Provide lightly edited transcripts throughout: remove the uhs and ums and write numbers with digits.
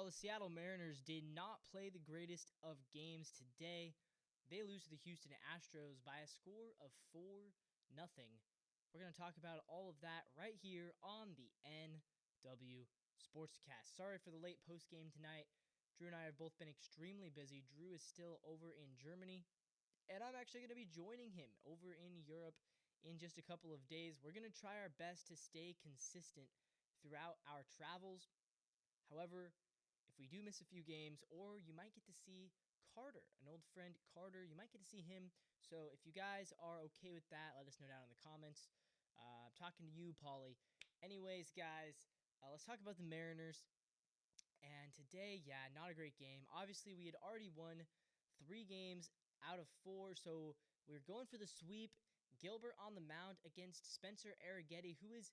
While the Seattle Mariners did not play the greatest of games today, they lose to the Houston Astros by a score of 4-0. We're going to talk about all of that right here on the NW Sportscast. Sorry for the late postgame tonight. Drew and I have both been extremely busy. Drew is still over in Germany, and I'm actually going to be joining him over in Europe in just a couple of days. We're going to try our best to stay consistent throughout our travels. However, if we do miss a few games, or you might get to see Carter, an old friend Carter, you might get to see him. So if you guys are okay with that, let us know down in the comments. I'm talking to you, Paulie. Anyways, guys, let's talk about the Mariners. And today, not a great game. Obviously, we had already won 3 games out of 4, so we're going for the sweep. Gilbert on the mound against Spencer Arrighetti, who is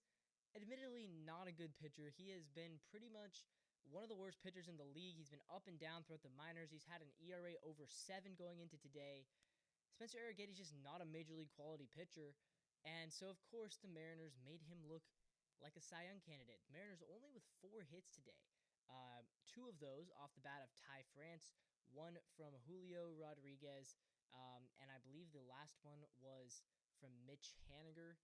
admittedly not a good pitcher. He has been pretty much one of the worst pitchers in the league. He's been up and down throughout the minors. He's had an ERA over 7 going into today. Spencer Arrighetti's just not a major league quality pitcher. And so, of course, the Mariners made him look like a Cy Young candidate. Mariners only with 4 hits today. 2 of those off the bat of Ty France, 1 from Julio Rodriguez, and I believe the last one was from Mitch Haniger.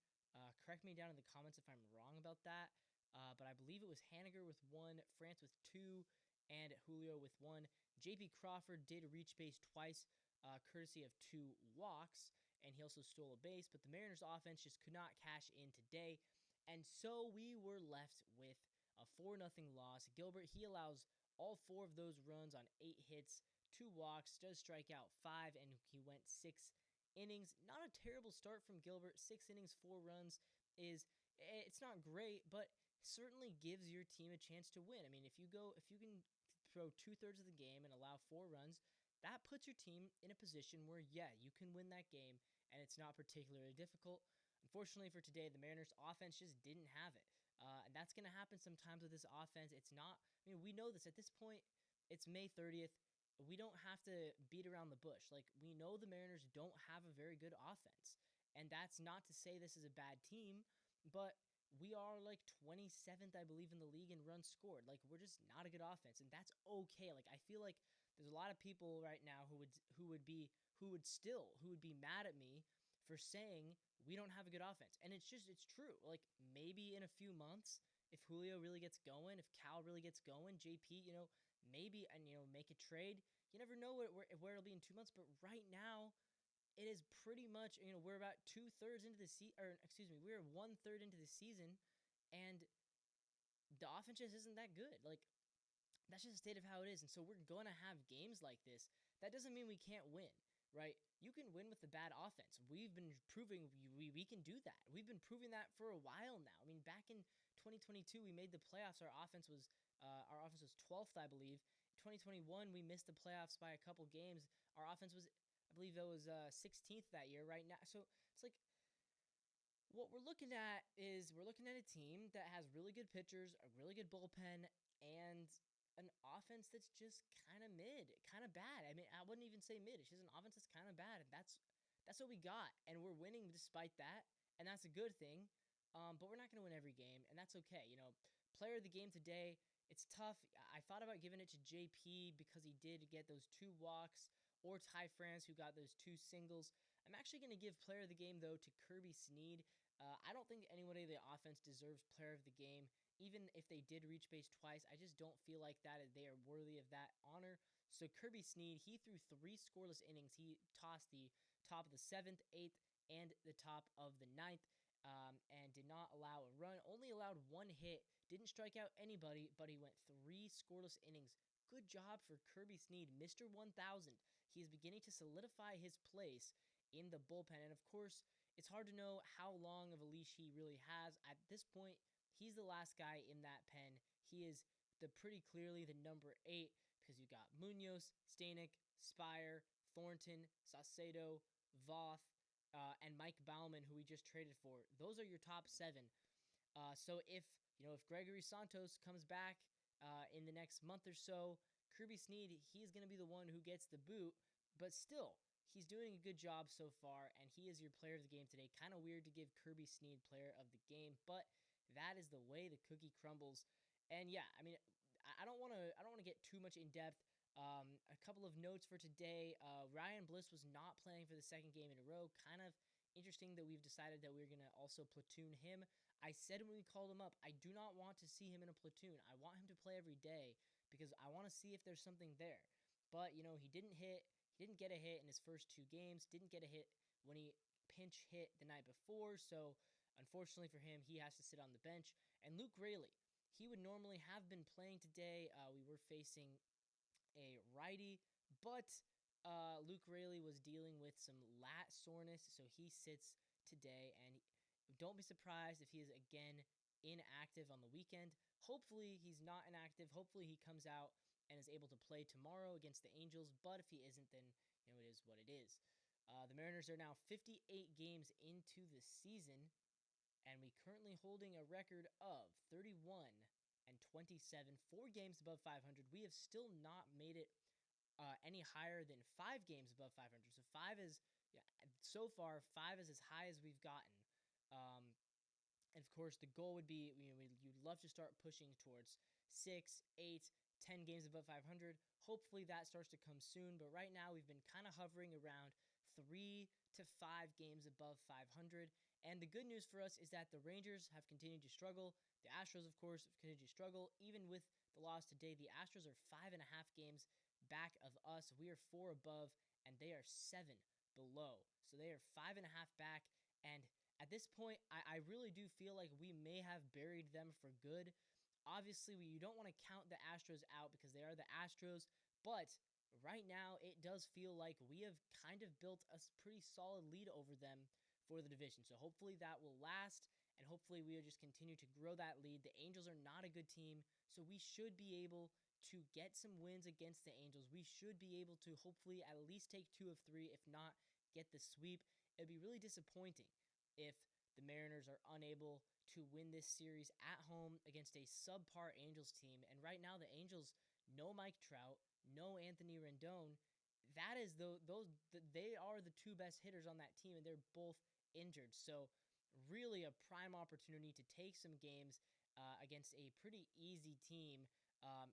Correct me down in the comments if I'm wrong about that. But I believe it was Haniger with 1, France with 2, and Julio with 1. J.P. Crawford did reach base twice, courtesy of 2 walks, and he also stole a base. But the Mariners' offense just could not cash in today, and so we were left with a 4-0 loss. Gilbert, he allows all 4 of those runs on 8 hits, 2 walks, does strike out 5, and he went 6 innings. Not a terrible start from Gilbert. 6 innings, 4 runs it's not great, but certainly gives your team a chance to win. I mean, if you can throw 2/3 of the game and allow 4 runs, that puts your team in a position where, you can win that game, and it's not particularly difficult. Unfortunately for today, the Mariners' offense just didn't have it. And that's going to happen sometimes with this offense. We know this at this point. It's May 30th. We don't have to beat around the bush. Like, we know the Mariners don't have a very good offense. And that's not to say this is a bad team, but we are like 27th, I believe, in the league in runs scored. Like, we're just not a good offense, and that's okay. Like, I feel like there's a lot of people right now who would be mad at me for saying we don't have a good offense. And it's true. Like, maybe in a few months, if Julio really gets going, if Cal really gets going, JP, maybe, and, make a trade. You never know where it'll be in 2 months, but right now, it is pretty much, we're about 2/3 into the season, we're 1/3 into the season, and the offense just isn't that good. Like, that's just the state of how it is, and so we're going to have games like this. That doesn't mean we can't win, right? You can win with the bad offense. We've been proving we can do that. We've been proving that for a while now. I mean, back in 2022, we made the playoffs. Our offense was 12th, I believe. 2021, we missed the playoffs by a couple games. Our offense was, I believe it was 16th that year right now. So it's like, what we're looking at is a team that has really good pitchers, a really good bullpen, and an offense that's just kind of mid, kind of bad. I mean, I wouldn't even say mid. It's just an offense that's kind of bad, and that's what we got. And we're winning despite that, and that's a good thing. But we're not going to win every game, and that's okay. Player of the game today, it's tough. I thought about giving it to JP because he did get those 2 walks, or Ty France, who got those 2 singles. I'm actually going to give player of the game, though, to Kirby Snead. I don't think anybody in the offense deserves player of the game, even if they did reach base twice. I just don't feel like that they are worthy of that honor. So Kirby Snead, he threw 3 scoreless innings. He tossed the top of the 7th, 8th, and the top of the 9th. And did not allow a run, only allowed 1 hit, didn't strike out anybody, but he went 3 scoreless innings. Good job for Kirby Snead, Mr. 1000. He is beginning to solidify his place in the bullpen, and of course, it's hard to know how long of a leash he really has. At this point, he's the last guy in that pen. He is pretty clearly the number 8, because you got Munoz, Stanek, Spire, Thornton, Saucedo, Voth, and Mike Baumann, who we just traded for. Those are your top 7. So if Gregory Santos comes back in the next month or so, Kirby Snead, he's going to be the one who gets the boot, but still, he's doing a good job so far, and he is your player of the game today. Kind of weird to give Kirby Snead player of the game, but that is the way the cookie crumbles. And I don't want to get too much in depth. A couple of notes for today. Ryan Bliss was not playing for the second game in a row. Kind of interesting that we've decided that we're gonna also platoon him. I said when we called him up, I do not want to see him in a platoon. I want him to play every day because I want to see if there's something there. But he didn't hit. He didn't get a hit in his first 2 games. Didn't get a hit when he pinch hit the night before. So unfortunately for him, he has to sit on the bench. And Luke Raley, he would normally have been playing today. We were facing a righty, but Luke Raley was dealing with some lat soreness, so he sits today. And don't be surprised if he is again inactive on the weekend. Hopefully, he's not inactive. Hopefully, he comes out and is able to play tomorrow against the Angels. But if he isn't, then it is what it is. The Mariners are now 58 games into the season, and we currently holding a record of 31-27, 4 games above 500. We have still not made it any higher than 5 games above 500. So so far 5 is as high as we've gotten. And of course, the goal would be you'd love to start pushing towards 6, 8, 10 games above 500. Hopefully that starts to come soon. But right now we've been kind of hovering around 3 to 5 games above 500. And the good news for us is that the Rangers have continued to struggle. The Astros, of course, have continued to struggle. Even with the loss today, the Astros are 5.5 games back of us. We are 4 above, and they are 7 below. So they are 5.5 back. And at this point, I really do feel like we may have buried them for good. Obviously, you don't want to count the Astros out because they are the Astros. But right now, it does feel like we have kind of built a pretty solid lead over them for the division. So hopefully that will last, and hopefully we will just continue to grow that lead. The Angels are not a good team, so we should be able to get some wins against the Angels. We should be able to hopefully at least take 2 of 3, if not get the sweep. It'd be really disappointing if the Mariners are unable to win this series at home against a subpar Angels team. And right now the Angels, no Mike Trout, no Anthony Rendon. That is they are the 2 best hitters on that team, and they're both injured. So really a prime opportunity to take some games against a pretty easy team.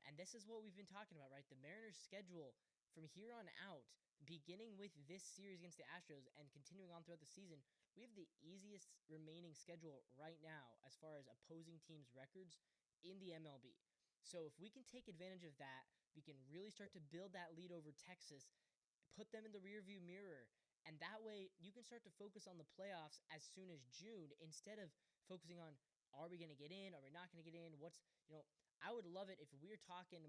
And this is what we've been talking about, right? The Mariners' schedule from here on out, beginning with this series against the Astros and continuing on throughout the season, we have the easiest remaining schedule right now as far as opposing teams' records in the MLB. So if we can take advantage of that, we can really start to build that lead over Texas, put them in the rearview mirror, and that way you can start to focus on the playoffs as soon as June instead of focusing on, are we going to get in? Are we not going to get in? I would love it if we're talking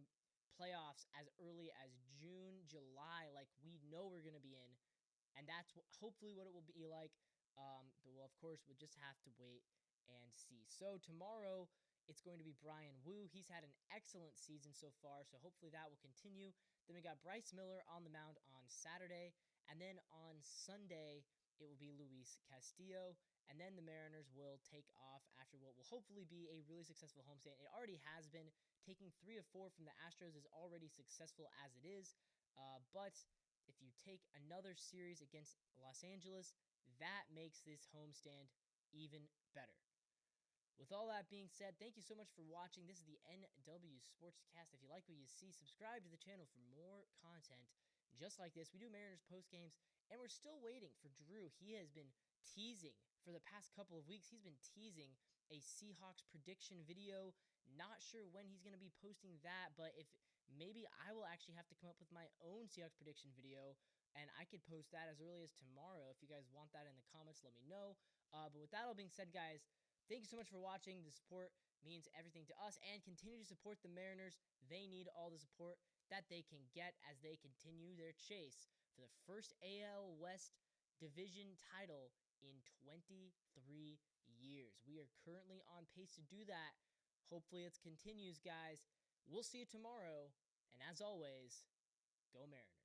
playoffs as early as June, July, like we know we're going to be in. And that's hopefully what it will be like. But of course, we'll just have to wait and see. So tomorrow, it's going to be Brian Wu. He's had an excellent season so far, so hopefully that will continue. Then we got Bryce Miller on the mound on Saturday. And then on Sunday, it will be Luis Castillo. And then the Mariners will take off after what will hopefully be a really successful homestand. It already has been. Taking 3 of 4 from the Astros is already successful as it is. But if you take another series against Los Angeles, that makes this homestand even better. With all that being said, thank you so much for watching. This is the NW Sportscast. If you like what you see, subscribe to the channel for more content just like this. We do Mariners post games, and we're still waiting for Drew. He has been teasing for the past couple of weeks. He's been teasing a Seahawks prediction video. Not sure when he's going to be posting that, but if maybe I will actually have to come up with my own Seahawks prediction video, and I could post that as early as tomorrow. If you guys want that in the comments, let me know. But with that all being said, guys, thank you so much for watching. The support means everything to us, and continue to support the Mariners. They need all the support that they can get as they continue their chase for the first AL West division title in 23 years. We are currently on pace to do that. Hopefully it continues, guys. We'll see you tomorrow, and as always, go Mariners.